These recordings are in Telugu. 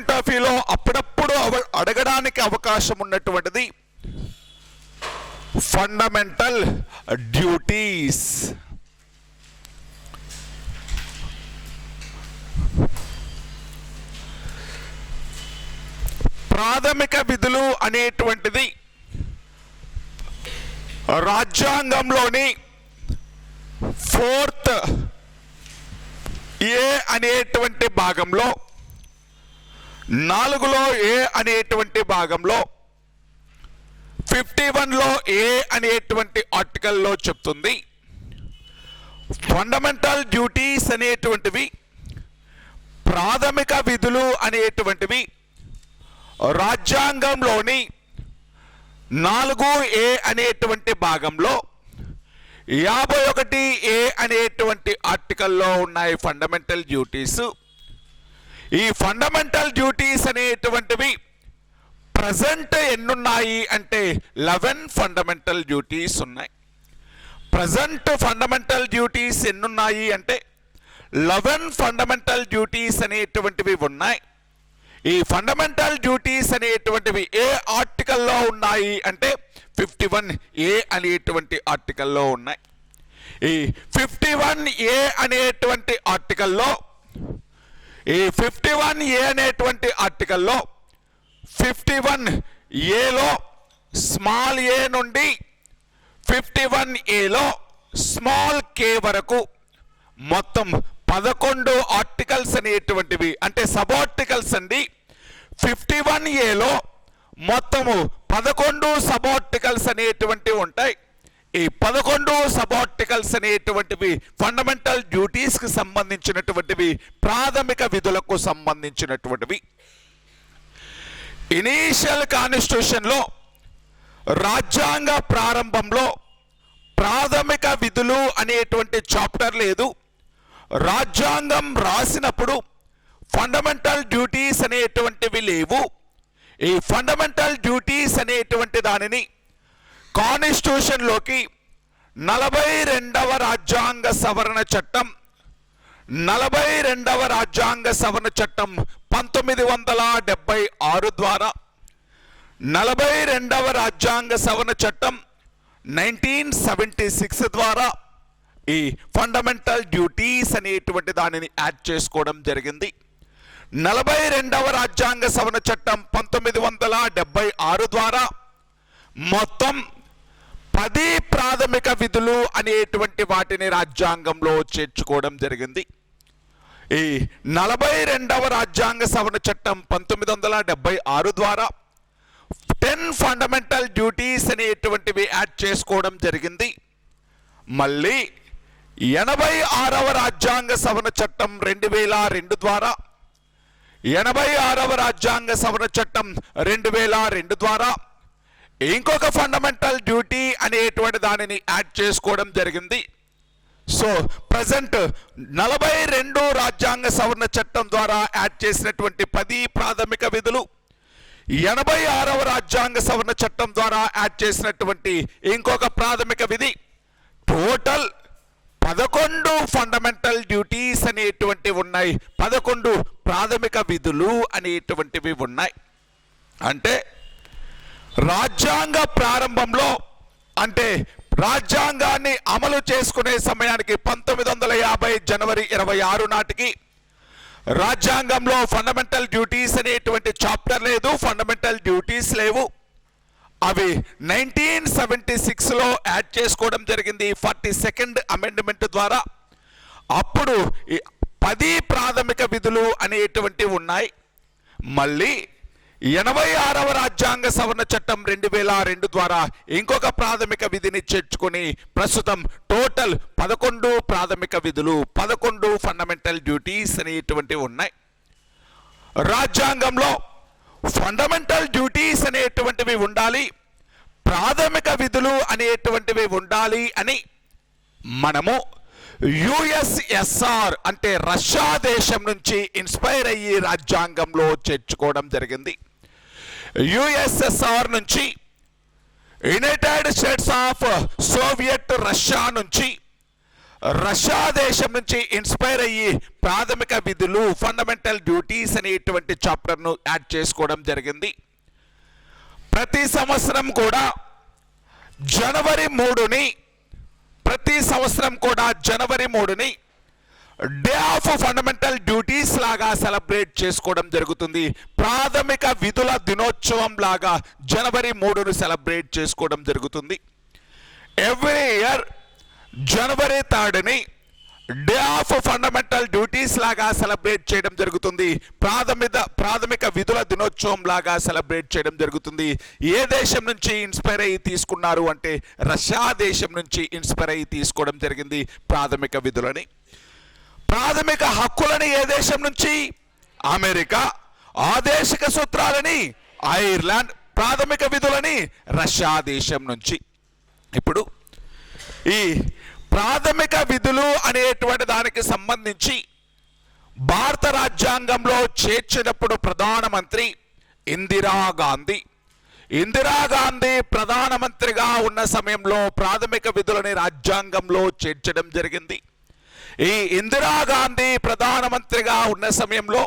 పాయింట్ ఆఫ్ వ్యూలో అప్పుడప్పుడు అడగడానికి అవకాశం ఉన్నటువంటిది ఫండమెంటల్ డ్యూటీస్. ప్రాథమిక విధులు అనేటువంటిది రాజ్యాంగంలోని 4th ఏ అనేటువంటి భాగంలో 4లో ఏ అనేటువంటి భాగంలో 51లో ఏ అనేటువంటి ఆర్టికల్లో చెప్తుంది. ఫండమెంటల్ డ్యూటీస్ అనేటువంటివి, ప్రాథమిక విధులు అనేటువంటివి రాజ్యాంగంలోని 4A అనేటువంటి భాగంలో 51A అనేటువంటి ఆర్టికల్లో ఉన్నాయి ఫండమెంటల్ డ్యూటీస్. ఈ ఫండమెంటల్ డ్యూటీస్ అనేటువంటివి ప్రజెంట్ ఎన్నున్నాయి అంటే 11 ఫండమెంటల్ డ్యూటీస్ ఉన్నాయి. ప్రజెంట్ ఫండమెంటల్ డ్యూటీస్ ఎన్నున్నాయి అంటే 11 ఫండమెంటల్ డ్యూటీస్ అనేటువంటివి ఉన్నాయి. ఈ ఫండమెంటల్ డ్యూటీస్ అనేటువంటివి ఏ ఆర్టికల్లో ఉన్నాయి అంటే 51A అనేటువంటి ఆర్టికల్లో ఉన్నాయి. ఈ 51A అనేటువంటి ఆర్టికల్లో 51Aలో స్మాల్ ఏ నుండి 51Aలో స్మాల్ K వరకు మొత్తం 11 ఆర్టికల్స్ అనేటువంటివి అంటే సబ్ ఆర్టికల్స్ అండి. 51Aలో మొత్తము 11 సబ్ ఆర్టికల్స్ అనేటువంటివి ఉంటాయి. ఈ 11 సబ్ ఆర్టికల్స్ అనేటువంటివి ఫండమెంటల్ డ్యూటీస్కి సంబంధించినటువంటివి, ప్రాథమిక విధులకు సంబంధించినటువంటివి. ఇనీషియల్ కాన్స్టిట్యూషన్లో రాజ్యాంగ ప్రారంభంలో ప్రాథమిక విధులు అనేటువంటి చాప్టర్ లేదు. రాజ్యాంగం రాసినప్పుడు ఫండమెంటల్ డ్యూటీస్ అనేటువంటివి లేవు. ఈ ఫండమెంటల్ డ్యూటీస్ అనేటువంటి దానిని కాన్స్టిట్యూషన్లోకి 42వ రాజ్యాంగ సవరణ చట్టం 1976 ద్వారా 42వ రాజ్యాంగ సవరణ చట్టం 1976 ద్వారా ఈ ఫండమెంటల్ డ్యూటీస్ అనేటువంటి దానిని యాడ్ చేసుకోవడం జరిగింది. 42వ రాజ్యాంగ సవరణ చట్టం 1976 ద్వారా మొత్తం 10 ప్రాథమిక విధులు అనేటువంటి వాటిని రాజ్యాంగంలో చేర్చుకోవడం జరిగింది. ఈ 42వ రాజ్యాంగ సవరణ చట్టం 1976 ద్వారా 10 ఫండమెంటల్ డ్యూటీస్ అనేటువంటివి యాడ్ చేసుకోవడం జరిగింది. మళ్ళీ 86వ రాజ్యాంగ సవరణ చట్టం 2002 ద్వారా 86వ రాజ్యాంగ సవరణ చట్టం 2002 ద్వారా ఇంకొక ఫండమెంటల్ డ్యూటీ అనేటువంటి దానిని యాడ్ చేసుకోవడం జరిగింది. సో ప్రజెంట్ 42 రాజ్యాంగ సవరణ చట్టం ద్వారా యాడ్ చేసినటువంటి 10 ప్రాథమిక విధులు, 86వ రాజ్యాంగ సవరణ చట్టం ద్వారా యాడ్ చేసినటువంటి ఇంకొక ప్రాథమిక విధి, టోటల్ 11 ఫండమెంటల్ డ్యూటీస్ అనేటువంటివి ఉన్నాయి. 11 ప్రాథమిక విధులు అనేటువంటివి ఉన్నాయి. అంటే రాజ్యాంగ ప్రారంభంలో అంటే రాజ్యాంగాన్ని అమలు చేసుకునే సమయానికి 1950 జనవరి 26 నాటికి రాజ్యాంగంలో ఫండమెంటల్ డ్యూటీస్ అనేటువంటి చాప్టర్ లేదు, ఫండమెంటల్ డ్యూటీస్ లేవు. అవి 1976లో యాడ్ చేసుకోవడం జరిగింది 42nd అమెండ్మెంట్ ద్వారా. అప్పుడు 10 ప్రాథమిక విధులు అనేటువంటివి ఉన్నాయి. మళ్ళీ 86వ రాజ్యాంగ సవరణ చట్టం 2002 ద్వారా ఇంకొక ప్రాథమిక విధిని చేర్చుకొని ప్రస్తుతం టోటల్ 11 ప్రాథమిక విధులు, 11 ఫండమెంటల్ డ్యూటీస్ అనేటువంటివి ఉన్నాయి. రాజ్యాంగంలో ఫండమెంటల్ డ్యూటీస్ అనేటువంటివి ఉండాలి, ప్రాథమిక విధులు అనేటువంటివి ఉండాలి అని మనము USSR అంటే రష్యా దేశం నుంచి ఇన్స్పైర్ అయ్యి రాజ్యాంగంలో చేర్చుకోవడం జరిగింది. USSR నుంచి, United states of Soviet Russia నుంచి రష్యా దేశం నుంచి ఇన్స్పైర్ అయ్యి ప్రాథమిక విధులు ఫండమెంటల్ డ్యూటీస్ అనేటువంటి చాప్టర్ను యాడ్ చేసుకోవడం జరిగింది. ప్రతి సంవత్సరం కూడా జనవరి 3ని డే ఆఫ్ ఫండమెంటల్ డ్యూటీస్ లాగా సెలబ్రేట్ చేసుకోవడం జరుగుతుంది. ప్రాథమిక విధుల దినోత్సవం లాగా జనవరి 3ను సెలబ్రేట్ చేసుకోవడం జరుగుతుంది. ఎవ్రీ ఇయర్ జనవరి 3ని డే ఆఫ్ ఫండమెంటల్ డ్యూటీస్ లాగా సెలబ్రేట్ చేయడం జరుగుతుంది. ప్రాథమిక విధుల దినోత్సవం లాగా సెలబ్రేట్ చేయడం జరుగుతుంది. ఏ దేశం నుంచి ఇన్స్పైర్ అయ్యి తీసుకున్నారు అంటే రష్యా దేశం నుంచి ఇన్స్పైర్ అయ్యి తీసుకోవడం జరిగింది ప్రాథమిక విధులని. ప్రాథమిక హక్కులని ఏ దేశం నుంచి? అమెరికా. ఆదేశిక సూత్రాలని ఐర్లాండ్. ప్రాథమిక విధులని రష్యా దేశం నుంచి. ఇప్పుడు ఈ ప్రాథమిక విధులు అనేటువంటి దానికి సంబంధించి భారత రాజ్యాంగంలో చేర్చినప్పుడు ప్రధానమంత్రి ఇందిరాగాంధీ ప్రధానమంత్రిగా ఉన్న సమయంలో ప్రాథమిక విధులని రాజ్యాంగంలో చేర్చడం జరిగింది. ఈ ఇందిరాగాంధీ ప్రధానమంత్రిగా ఉన్న సమయంలో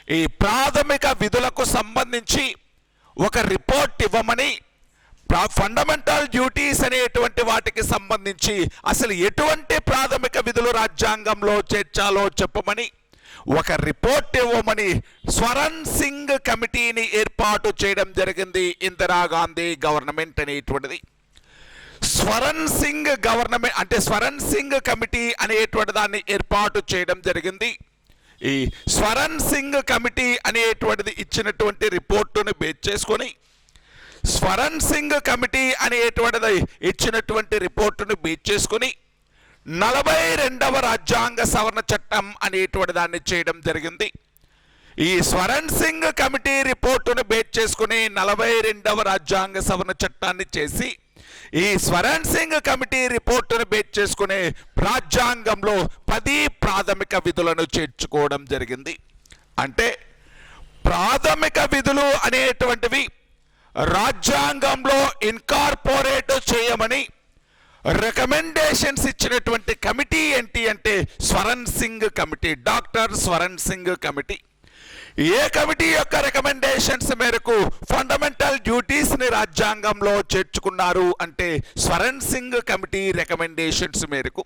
ఈ ప్రాథమిక విధులకు సంబంధించి ఒక రిపోర్ట్ ఇవ్వమని, ఫండమెంటల్ డ్యూటీస్ అనేటువంటి వాటికి సంబంధించి అసలు ఎటువంటి ప్రాథమిక విధులు రాజ్యాంగంలో చేర్చాలో చెప్పమని ఒక రిపోర్ట్ ఇవ్వమని స్వరణ్ సింగ్ కమిటీని ఏర్పాటు చేయడం జరిగింది ఇందిరాగాంధీ గవర్నమెంట్ అనేటువంటిది. స్వరణ్ సింగ్ కమిటీ అనేటువంటి దాన్ని ఏర్పాటు చేయడం జరిగింది. ఈ స్వరణ్ సింగ్ కమిటీ అనేటువంటిది ఇచ్చినటువంటి రిపోర్టును బేస్ చేసుకొని స్వరణ్ సింగ్ కమిటీ అనేటువంటిది ఇచ్చినటువంటి రిపోర్టును బేస్ చేసుకుని 42వ రాజ్యాంగ సవరణ చట్టం అనేటువంటి దాన్ని చేయడం జరిగింది. ఈ స్వరణ్ సింగ్ కమిటీ రిపోర్టును బేస్ చేసుకుని 42వ రాజ్యాంగ సవరణ చట్టాన్ని చేసి ఈ స్వరణ్ సింగ్ కమిటీ రిపోర్టును బేస్ చేసుకునే రాజ్యాంగంలో 10 ప్రాథమిక విధులను చేర్చుకోవడం జరిగింది. అంటే ప్రాథమిక విధులు అనేటువంటివి రాజ్యాంగంలో ఇన్కార్పొరేట్ చేయమని రికమెండేషన్స్ ఇచ్చినటువంటి కమిటీ ఏంటి అంటే Swaran Singh committee, doctor Swaran Singh committee. ఏ కమిటీ యొక్క రికమెండేషన్స్ మేరకు ఫండమెంటల్ డ్యూటీస్ని రాజ్యాంగంలో చేర్చుకున్నారు అంటే స్వరణ్ సింగ్ కమిటీ రికమెండేషన్స్ మేరకు.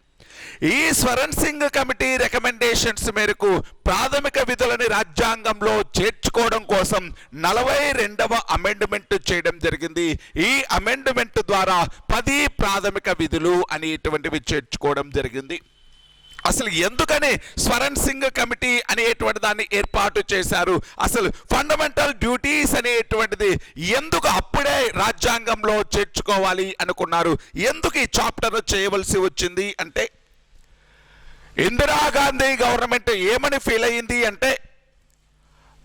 ఈ స్వరణ్ సింగ్ కమిటీ రికమెండేషన్స్ మేరకు ప్రాథమిక విధులని రాజ్యాంగంలో చేర్చుకోవడం కోసం 42వ అమెండ్మెంట్ చేయడం జరిగింది. ఈ అమెండ్మెంట్ ద్వారా 10 ప్రాథమిక విధులు అనేటువంటివి చేర్చుకోవడం జరిగింది. అసలు ఎందుకని స్వరణ్ సింగ్ కమిటీ అనేటువంటి దాన్ని ఏర్పాటు చేశారు? అసలు ఫండమెంటల్ డ్యూటీస్ అనేటువంటిది ఎందుకు అప్పుడే రాజ్యాంగంలో చేర్చుకోవాలి అనుకున్నారు? ఎందుకు ఈ చాప్టర్ చేయవలసి వచ్చింది అంటే ఇందిరాగాంధీ గవర్నమెంట్ ఏమని ఫీల్ అయ్యింది అంటే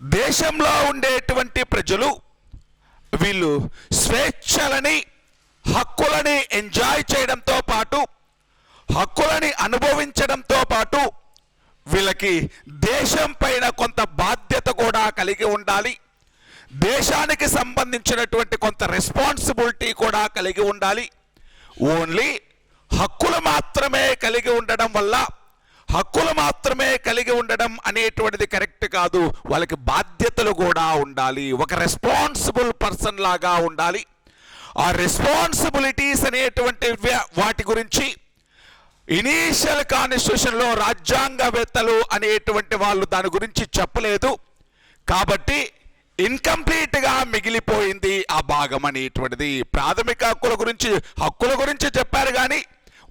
దేశంలో ఉండేటువంటి ప్రజలు వీళ్ళు స్వేచ్ఛలని హక్కులని ఎంజాయ్ చేయడంతో పాటు హక్కులని అనుభవించడంతో పాటు వీళ్ళకి దేశం పైన కొంత బాధ్యత కూడా కలిగి ఉండాలి, దేశానికి సంబంధించినటువంటి కొంత రెస్పాన్సిబిలిటీ కూడా కలిగి ఉండాలి. ఓన్లీ హక్కులు మాత్రమే కలిగి ఉండడం అనేటువంటిది కరెక్ట్ కాదు. వాళ్ళకి బాధ్యతలు కూడా ఉండాలి, ఒక రెస్పాన్సిబుల్ పర్సన్ లాగా ఉండాలి. ఆ రెస్పాన్సిబిలిటీస్ అనేటువంటి వాటి గురించి ఇనీషియల్ కాన్స్టిట్యూషన్లో రాజ్యాంగవేత్తలు అనేటువంటి వాళ్ళు దాని గురించి చెప్పలేదు. కాబట్టి ఇన్కంప్లీట్గా మిగిలిపోయింది ఆ భాగం అనేటువంటిది. ప్రాథమిక హక్కుల గురించి చెప్పారు కానీ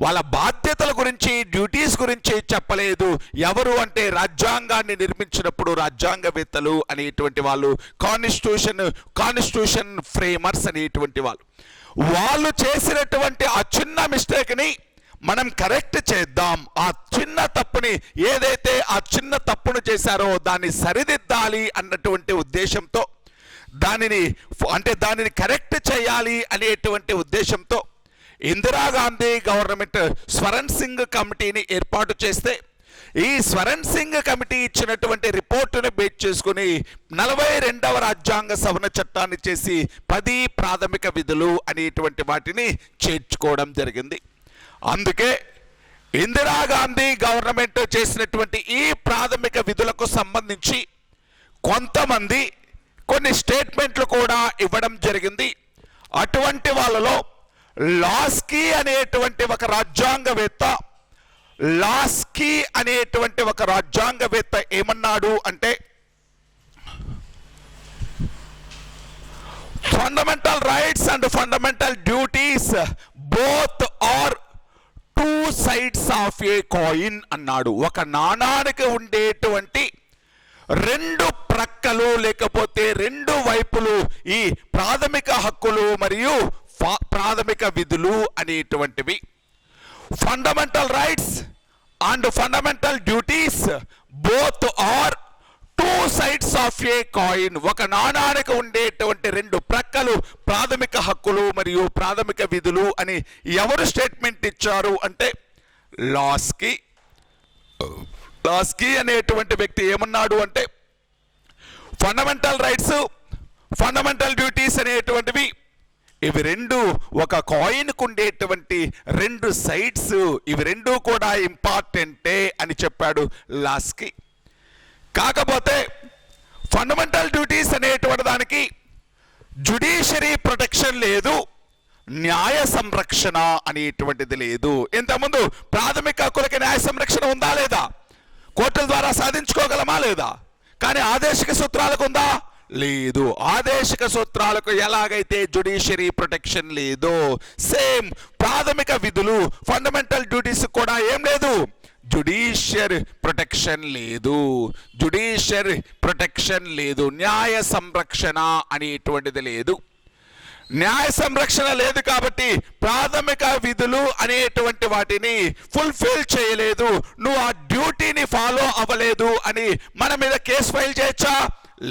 వాళ్ళ బాధ్యతల గురించి, డ్యూటీస్ గురించి చెప్పలేదు. ఎవరు అంటే రాజ్యాంగాన్ని నిర్మించినప్పుడు రాజ్యాంగవేత్తలు అనేటువంటి వాళ్ళు, కాన్స్టిట్యూషన్ ఫ్రేమర్స్ అనేటువంటి వాళ్ళు చేసినటువంటి ఆ చిన్న మిస్టేక్ని మనం కరెక్ట్ చేద్దాం, ఆ చిన్న తప్పుని ఏదైతే ఆ చిన్న తప్పును చేశారో దాన్ని సరిదిద్దాలి అన్నటువంటి ఉద్దేశంతో దానిని కరెక్ట్ చేయాలి అనేటువంటి ఉద్దేశంతో ఇందిరాగాంధీ గవర్నమెంట్ స్వరణ్ సింగ్ కమిటీని ఏర్పాటు చేస్తే ఈ స్వరణ్ సింగ్ కమిటీ ఇచ్చినటువంటి రిపోర్టును బేస్ చేసుకుని 42వ రాజ్యాంగ సవరణ చట్టాన్ని చేసి 10 ప్రాథమిక విధులు అనేటువంటి వాటిని చేర్చుకోవడం జరిగింది. అందుకే ఇందిరాగాంధీ గవర్నమెంట్ చేసినటువంటి ఈ ప్రాథమిక విధులకు సంబంధించి కొంతమంది కొన్ని స్టేట్మెంట్లు కూడా ఇవ్వడం జరిగింది. అటువంటి వాళ్ళలో లాస్కీ అనేటువంటి ఒక రాజ్యాంగవేత్త ఏమన్నాడు అంటే, fundamental rights and fundamental duties both are two sides of a coin అన్నాడు. ఒక నాణానికి ఉండేటువంటి రెండు ప్రక్కలు లేకపోతే రెండు వైపులు ఈ ప్రాథమిక హక్కులు మరియు ప్రాథమిక విధులు అనేటువంటివి. Fundamental rights and fundamental duties both are two sides of a coin. ఒక నాణానికి ఉండేటువంటి రెండు ప్రక్కలు ప్రాథమిక హక్కులు మరియు ప్రాథమిక విధులు అని ఎవరు స్టేట్మెంట్ ఇచ్చారు అంటే లాస్కీ అనేటువంటి వ్యక్తి ఏమన్నాడు అంటే, ఫండమెంటల్ రైట్స్ ఫండమెంటల్ డ్యూటీస్ అనేటువంటివి ఇవి రెండు ఒక కాయిన్కు ఉండేటువంటి రెండు సైడ్స్, ఇవి రెండు కూడా ఇంపార్టెంటే అని చెప్పాడు లాస్కీ. కాకపోతే ఫండమెంటల్ డ్యూటీస్ అనేటువంటి దానికి జ్యుడిషియరీ ప్రొటెక్షన్ లేదు, న్యాయ సంరక్షణ అనేటువంటిది లేదు. ఇంతకుముందు ప్రాథమిక హక్కులకి న్యాయ సంరక్షణ ఉందా లేదా? కోర్టుల ద్వారా సాధించుకోగలమా లేదా? కానీ ఆదేశిక సూత్రాలకు ఉందా? లేదు. ఆదేశిక సూత్రాలకు ఎలాగైతే జ్యుడిషియరీ ప్రొటెక్షన్ లేదు, సేమ్ ప్రాథమిక విధులు ఫండమెంటల్ డ్యూటీస్ కూడా ఏం లేదు, జ్యుడిషియరీ ప్రొటెక్షన్ లేదు, న్యాయ సంరక్షణ అనేటువంటిది లేదు. న్యాయ సంరక్షణ లేదు కాబట్టి ప్రాథమిక విధులు అనేటువంటి వాటిని ఫుల్ఫిల్ చేయలేదు, నువ్వు ఆ డ్యూటీని ఫాలో అవ్వలేదు అని మన మీద కేసు ఫైల్ చేయొచ్చా?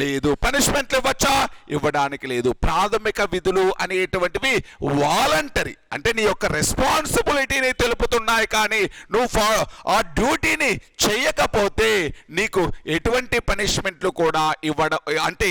లేదు. పనిష్మెంట్లు ఇవ్వచ్చా? ఇవ్వడానికి లేదు. ప్రాథమిక విధులు అనేటువంటివి వాలంటరీ, అంటే నీ యొక్క రెస్పాన్సిబిలిటీని తెలుపుతున్నాయి, కానీ నువ్వు ఆ డ్యూటీని చేయకపోతే నీకు ఎటువంటి పనిష్మెంట్లు కూడా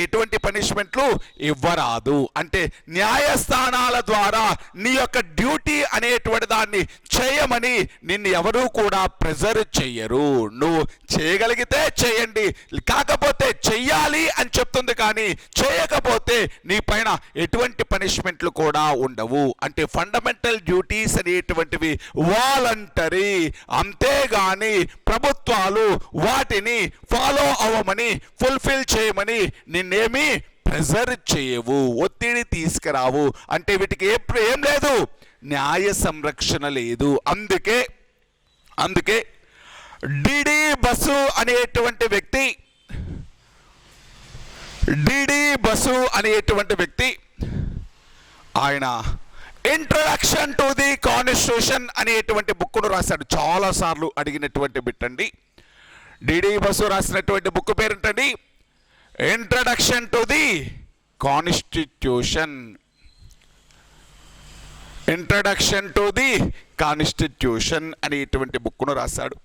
ఎటువంటి పనిష్మెంట్లు ఇవ్వరాదు. అంటే న్యాయస్థానాల ద్వారా నీ యొక్క డ్యూటీ అనేటువంటి దాన్ని చేయమని నిన్ను ఎవరూ కూడా ప్రెజర్ చెయ్యరు. నువ్వు చేయగలిగితే చేయండి, కాకపోతే చెయ్యాలి అని చెప్తుంది, కానీ చేయకపోతే నీ పైన ఎటువంటి పనిష్మెంట్లు కూడా ఉండవు. అంటే ఫండమెంటల్ డ్యూటీస్ అనేటువంటివి వాలంటరీ, అంతేగాని ప్రభుత్వాలు వాటిని ఫాలో అవ్వమని ఫుల్ఫిల్ చేయమని నిన్నేమి ప్రెజర్ చేయవు, ఒత్తిడి తీసుకురావు. అంటే వీటికి ఏం లేదు, న్యాయ సంరక్షణ లేదు. అందుకే డిడి బసు అనేటువంటి వ్యక్తి ఆయన ఇంట్రడక్షన్ టు ది కాన్స్టిట్యూషన్ అనేటువంటి బుక్ను రాశాడు. చాలా సార్లు అడిగినటువంటి బిట్ అండి. డిడి బసు రాసినటువంటి బుక్ పేరేంటండి? Introduction to the constitution. అనేటువంటి బుక్ను రాశాడు.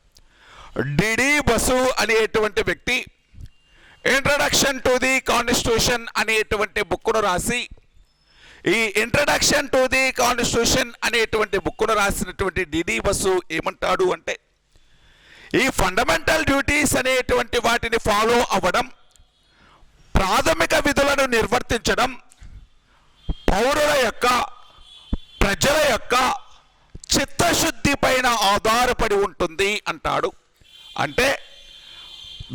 డిడి బసు అనేటువంటి వ్యక్తి ఇంట్రడక్షన్ టు ది కాన్స్టిట్యూషన్ అనేటువంటి బుక్ను రాసి, ఈ ఇంట్రడక్షన్ టు ది కాన్స్టిట్యూషన్ అనేటువంటి బుక్ను రాసినటువంటి డిడి బసు ఏమంటాడు అంటే, ఈ ఫండమెంటల్ డ్యూటీస్ అనేటువంటి వాటిని ఫాలో అవ్వడం, ప్రాథమిక విధులను నిర్వర్తించడం ప్రజల యొక్క చిత్తశుద్ధి పైన ఆధారపడి ఉంటుంది అంటాడు. అంటే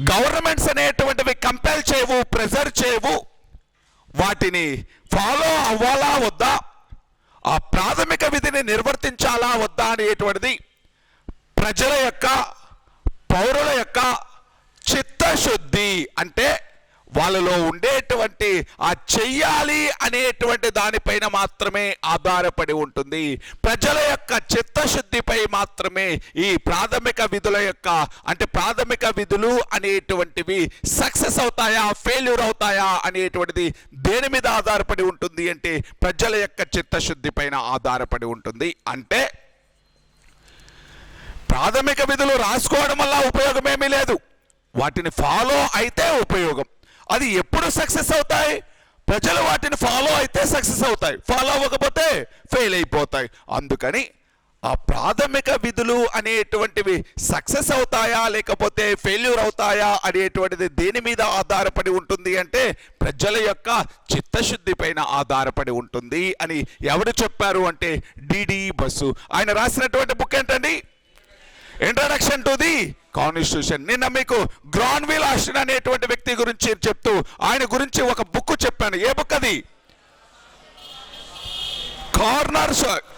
గవర్నమెంట్స్ అనేటువంటివి కంపెల్ చేయవు, ప్రెజర్ చేయవు, వాటిని ఫాలో అవ్వాలా వద్దా, ఆ ప్రాథమిక విధిని నిర్వర్తించాలా వద్దా అనేటువంటిది పౌరుల యొక్క చిత్తశుద్ధి, అంటే వాళ్ళలో ఉండేటువంటి ఆ చెయ్యాలి అనేటువంటి దానిపైన మాత్రమే ఆధారపడి ఉంటుంది. ప్రజల యొక్క చిత్తశుద్ధిపై మాత్రమే ఈ ప్రాథమిక విధులు అనేటువంటివి సక్సెస్ అవుతాయా, ఫెయిల్యూర్ అవుతాయా అనేటువంటిది దేని మీద ఆధారపడి ఉంటుంది అంటే ప్రజల యొక్క చిత్తశుద్ధి పైన ఆధారపడి ఉంటుంది. అంటే ప్రాథమిక విధులు రాసుకోవడం వల్ల ఉపయోగమేమీ లేదు, వాటిని ఫాలో అయితే ఉపయోగం. అది ఎప్పుడు సక్సెస్ అవుతాయి? ప్రజలు వాటిని ఫాలో అయితే సక్సెస్ అవుతాయి, ఫాలో అవ్వకపోతే ఫెయిల్ అయిపోతాయి. అందుకని ఆ ప్రాథమిక విధులు అనేటువంటివి సక్సెస్ అవుతాయా లేకపోతే ఫెయిల్యూర్ అవుతాయా అనేటువంటిది దేని మీద ఆధారపడి ఉంటుంది అంటే ప్రజల యొక్క చిత్తశుద్ధి పైన ఆధారపడి ఉంటుంది అని ఎవరు చెప్పారు అంటే డిడి బసు. ఆయన రాసినటువంటి బుక్ ఏంటండి? Introduction to the constitution. నిన్న మీకు గ్రాన్విల్ ఆస్టిన్ అనేటువంటి వ్యక్తి గురించి చెప్తూ ఆయన గురించి ఒక బుక్ చెప్పాను. ఏ బుక్ అది?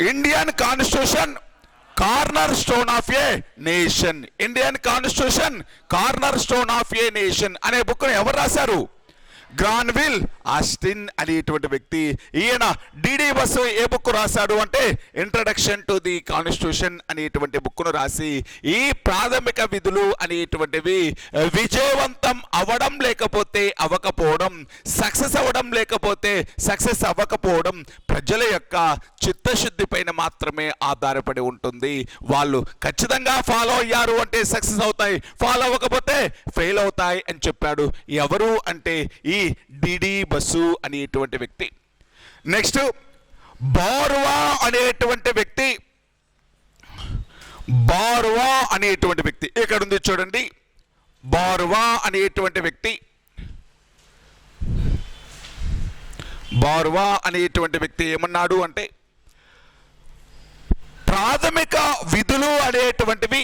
Indian constitution corner stone of A nation. Indian constitution corner stone of A nation అనే బుక్ ఎవరు రాశారు? గ్రాన్విల్ ఆస్టిన్ అనేటువంటి వ్యక్తి. ఈయన డిడి బసు ఏ బుక్ రాశాడు అంటే ఇంట్రడక్షన్ టు ది కాన్స్టిట్యూషన్ అనేటువంటి బుక్ను రాసి ఈ ప్రాథమిక విధులు అనేటువంటివి విజయవంతం అవ్వడం లేకపోతే అవ్వకపోవడం, సక్సెస్ అవ్వడం లేకపోతే సక్సెస్ అవ్వకపోవడం ప్రజల యొక్క చిత్తశుద్ధి పైన మాత్రమే ఆధారపడి ఉంటుంది. వాళ్ళు ఖచ్చితంగా ఫాలో అయ్యారు అంటే సక్సెస్ అవుతాయి, ఫాలో అవ్వకపోతే ఫెయిల్ అవుతాయి అని చెప్పాడు. ఎవరు అంటే ఈ డిడి బసు అనేటువంటి వ్యక్తి. నెక్స్ట్ బార్వా అనేటువంటి వ్యక్తి. బార్వా అనేటువంటి వ్యక్తి ఇక్కడ ఉంది చూడండి. బార్వా అనేటువంటి వ్యక్తి, బార్వా అనేటువంటి వ్యక్తి ఏమన్నాడు అంటే ప్రాథమిక విధులు అనేటువంటివి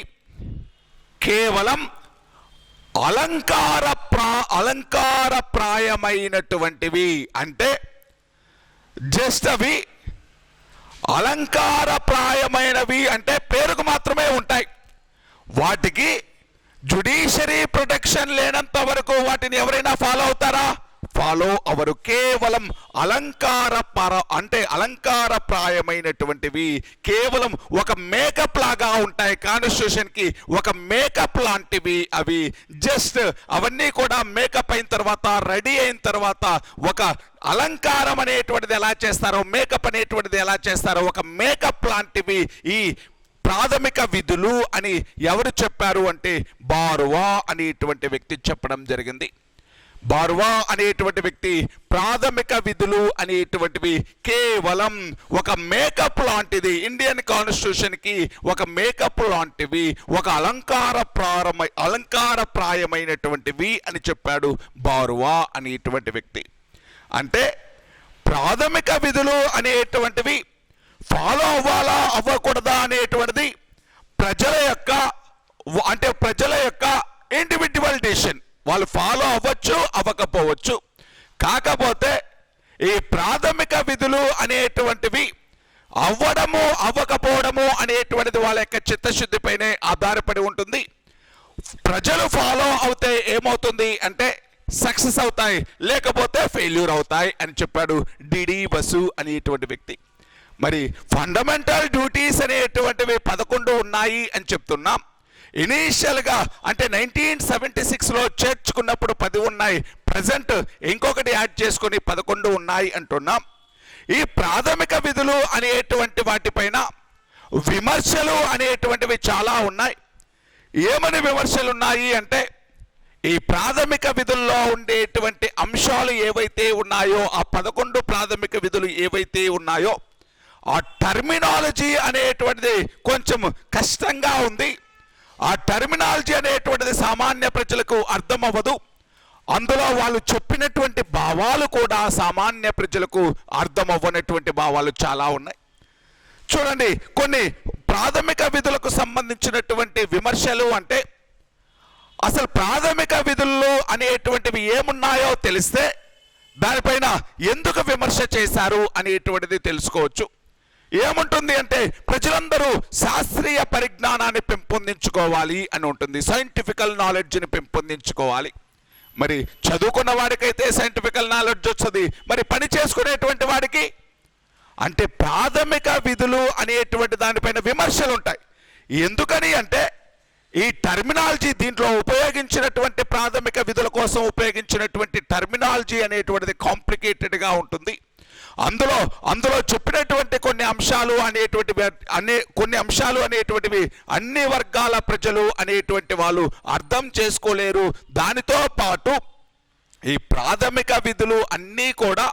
కేవలం అలంకారప్రాయమైనటువంటివి. అంటే జస్ట్ అవి అలంకారప్రాయమైనవి అంటే పేరుకు మాత్రమే ఉంటాయి. వాటికి జ్యుడిషియరీ ప్రొటెక్షన్ లేనంత వరకు వాటిని ఎవరైనా ఫాలో అవుతారా? Follow hour. కేవలం అలంకారప్రాయమైనటువంటివి, కేవలం ఒక మేకప్ లాగా ఉంటాయి. కాన్స్టిట్యూషన్ కి ఒక మేకప్ లాంటివి అవి. జస్ట్ అవన్నీ కూడా మేకప్ అయిన తర్వాత, రెడీ అయిన తర్వాత ఒక అలంకారం అనేటువంటిది ఎలా చేస్తారో, మేకప్ అనేటువంటిది ఎలా చేస్తారో ఒక మేకప్ లాంటివి ఈ ప్రాథమిక విధులు అని ఎవరు చెప్పారు అంటే బార్వా అనేటువంటి వ్యక్తి చెప్పడం జరిగింది. బార్వా అనేటువంటి వ్యక్తి ప్రాథమిక విధులు అనేటువంటివి కేవలం ఒక మేకప్ లాంటిది, ఇండియన్ కాన్స్టిట్యూషన్ కి ఒక మేకప్ లాంటివి, ఒక అలంకారప్రాయమైనటువంటివి అని చెప్పాడు బార్వా అనేటువంటి వ్యక్తి. అంటే ప్రాథమిక విధులు అనేటువంటివి ఫాలో అవ్వాలా అవ్వకూడదా అనేటువంటిది ప్రజల యొక్క ఇండివిడ్యువల్ డిసిషన్. వాళ్ళు ఫాలో అవ్వచ్చు అవ్వకపోవచ్చు. కాకపోతే ఈ ప్రాథమిక విధులు అనేటువంటివి అవ్వడము అవ్వకపోవడము అనేటువంటిది వాళ్ళ యొక్క చిత్తశుద్ధిపైనే ఆధారపడి ఉంటుంది. ప్రజలు ఫాలో అవుతే ఏమవుతుంది అంటే సక్సెస్ అవుతాయి, లేకపోతే ఫెయిల్యూర్ అవుతాయి అని చెప్పాడు డిడి బసు అనేటువంటి వ్యక్తి. మరి ఫండమెంటల్ డ్యూటీస్ అనేటువంటివి 11 ఉన్నాయి అని చెప్తున్నాం. ఇనీషియల్గా అంటే 1976లో చేర్చుకున్నప్పుడు 10 ఉన్నాయి. ప్రజెంట్ ఇంకొకటి యాడ్ చేసుకొని 11 ఉన్నాయి అంటున్నాం. ఈ ప్రాథమిక విధులు అనేటువంటి వాటిపైన విమర్శలు అనేటువంటివి చాలా ఉన్నాయి. ఏమని విమర్శలు ఉన్నాయి అంటే ఈ ప్రాథమిక విధుల్లో ఉండేటువంటి అంశాలు ఏవైతే ఉన్నాయో, ఆ 11 ప్రాథమిక విధులు ఏవైతే ఉన్నాయో ఆ టర్మినాలజీ అనేటువంటిది కొంచెం కష్టంగా ఉంది. ఆ టర్మినాలజీ అనేటువంటిది సామాన్య ప్రజలకు అర్థం అవ్వదు. అందులో వాళ్ళు చెప్పినటువంటి భావాలు కూడా సామాన్య ప్రజలకు అర్థం అవ్వనటువంటి భావాలు చాలా ఉన్నాయి. చూడండి, కొన్ని ప్రాథమిక విధులకు సంబంధించినటువంటి విమర్శలు అంటే అసలు ప్రాథమిక విధుల్లో అనేటువంటివి ఏమున్నాయో తెలిస్తే దానిపైన ఎందుకు విమర్శ చేశారు అనేటువంటిది తెలుసుకోవచ్చు. ఏముంటుంది అంటే ప్రజలందరూ శాస్త్రీయ పరిజ్ఞానాన్ని పెంపొందించుకోవాలి అని ఉంటుంది, సైంటిఫికల్ నాలెడ్జ్ని పెంపొందించుకోవాలి. మరి చదువుకున్న వాడికైతే సైంటిఫికల్ నాలెడ్జ్ వస్తుంది, మరి పని చేసుకునేటువంటి వాడికి అంటే ప్రాథమిక విధులు అనేటువంటి దానిపైన విమర్శలు ఉంటాయి. ఎందుకని అంటే ఈ టర్మినాలజీ, దీంట్లో ఉపయోగించినటువంటి ప్రాథమిక విధుల కోసం ఉపయోగించినటువంటి టర్మినాలజీ అనేటువంటిది కాంప్లికేటెడ్గా ఉంటుంది. అందులో చెప్పినటువంటి కొన్ని అంశాలు అనేటువంటివి అన్ని వర్గాల ప్రజలు అనేటువంటి వాళ్ళు అర్థం చేసుకోలేరు. దానితో పాటు ఈ ప్రాథమిక విధులు అన్నీ కూడా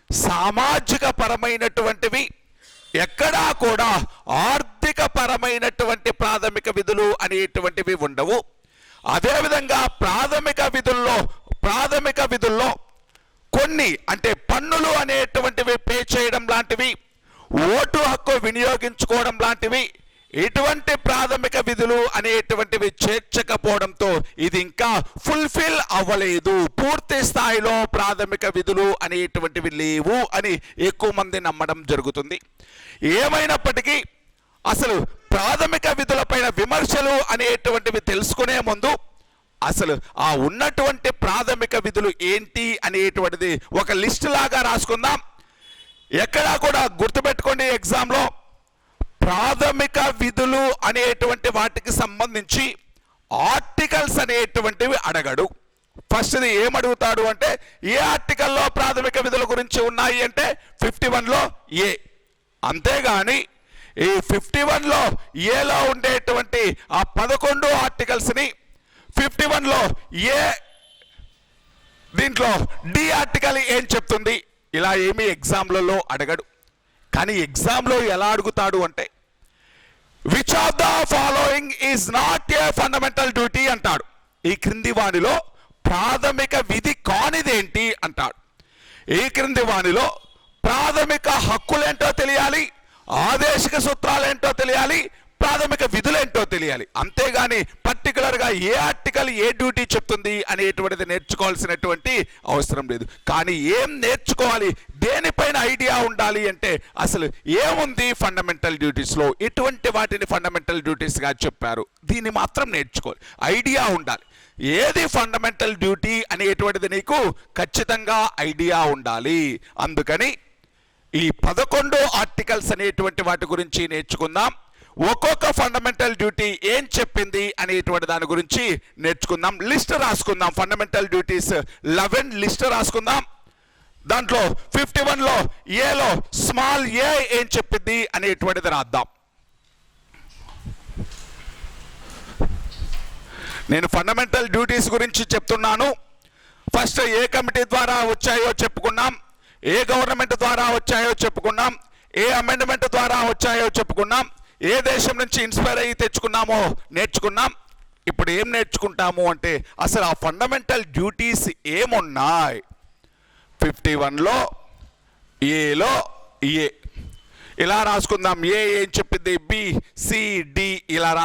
సామాజిక పరమైనటువంటివి, ఎక్కడా కూడా ఆర్థిక పరమైనటువంటి ప్రాథమిక విధులు అనేటువంటివి ఉండవు. అదేవిధంగా ప్రాథమిక విధుల్లో కొన్ని అంటే పన్నులు అనేటువంటివి పే చేయడం లాంటివి, ఓటు హక్కు వినియోగించుకోవడం లాంటివి, ఇటువంటి ప్రాథమిక విధులు అనేటువంటివి చేర్చకపోవడంతో ఇది ఇంకా ఫుల్ఫిల్ అవ్వలేదు, పూర్తి స్థాయిలో ప్రాథమిక విధులు అనేటువంటివి లేవు అని ఎక్కువ మంది నమ్మడం జరుగుతుంది. ఏమైనప్పటికీ అసలు ప్రాథమిక విధులపైన విమర్శలు అనేటువంటివి తెలుసుకునే ముందు అసలు ఆ ఉన్నటువంటి ప్రాథమిక విధులు ఏంటి అనేటువంటిది ఒక లిస్ట్ లాగా రాసుకుందాం. ఎక్కడా కూడా గుర్తుపెట్టుకోండి, ఎగ్జామ్లో ప్రాథమిక విధులు అనేటువంటి వాటికి సంబంధించి ఆర్టికల్స్ అనేటువంటివి అడగడు. ఫస్ట్ది ఏమడుగుతాడు అంటే ఏ ఆర్టికల్లో ప్రాథమిక విధుల గురించి ఉన్నాయి అంటే 51లో ఏ. అంతేగాని ఈ 51లో ఏలో ఉండేటువంటి ఆ 11 ఆర్టికల్స్ని 51లో ఏ దీంట్లో డి ఆర్టికల్ ఏం చెప్తుంది ఇలా ఏమీ ఎగ్జామ్లలో అడగడు. కానీ ఎగ్జామ్లో ఎలా అడుగుతాడు అంటే which of the following is not a fundamental duty అంటాడు. ఈ క్రింది వానిలో ప్రాథమిక విధి కానిదేంటి అంటాడు. ఈ క్రింది వానిలో ప్రాథమిక హక్కులేంటో తెలియాలి, ఆదేశిక సూత్రాలేంటో తెలియాలి, ప్రాథమిక విధులేంటో తెలియాలి. అంతేగాని పర్టికులర్గా ఏ ఆర్టికల్ ఏ డ్యూటీ చెప్తుంది అనేటువంటిది నేర్చుకోవాల్సినటువంటి అవసరం లేదు. కానీ ఏం నేర్చుకోవాలి, దేనిపైన ఐడియా ఉండాలి అంటే అసలు ఏముంది ఫండమెంటల్ డ్యూటీస్లో, ఎటువంటి వాటిని ఫండమెంటల్ డ్యూటీస్గా చెప్పారు, దీన్ని మాత్రం నేర్చుకోవాలి, ఐడియా ఉండాలి. ఏది ఫండమెంటల్ డ్యూటీ అనేటువంటిది నీకు ఖచ్చితంగా ఐడియా ఉండాలి. అందుకని ఈ 11 ఆర్టికల్స్ అనేటువంటి వాటి గురించి నేర్చుకుందాం. ఒక్కొక్క ఫండమెంటల్ డ్యూటీ ఏం చెప్పింది అనేటువంటి దాని గురించి నేర్చుకుందాం. లిస్ట్ రాసుకుందాం, ఫండమెంటల్ డ్యూటీస్ 11 లిస్ట్ రాసుకుందాం. దాంట్లో 51లో ఏలో స్మాల్ ఏ ఏం చెప్పింది అనేటువంటిది రాద్దాం. నేను ఫండమెంటల్ డ్యూటీస్ గురించి చెప్తున్నాను. ఫస్ట్ ఏ కమిటీ ద్వారా వచ్చాయో చెప్పుకున్నాం, ఏ గవర్నమెంట్ ద్వారా వచ్చాయో చెప్పుకున్నాం, ఏ అమెండ్మెంట్ ద్వారా వచ్చాయో చెప్పుకున్నాం, ఏ దేశం నుంచి ఇన్స్పైర్ అయ్యి తెచ్చుకున్నామో నేర్చుకున్నాం. ఇప్పుడు ఏం నేర్చుకుంటాము అంటే అసలు ఆ ఫండమెంటల్ డ్యూటీస్ ఏమున్నాయి. 51లో ఏలో ఏ ఇలా రాసుకుందాం. ఏ ఏం చెప్పింది, బి సి డి ఇలా రా.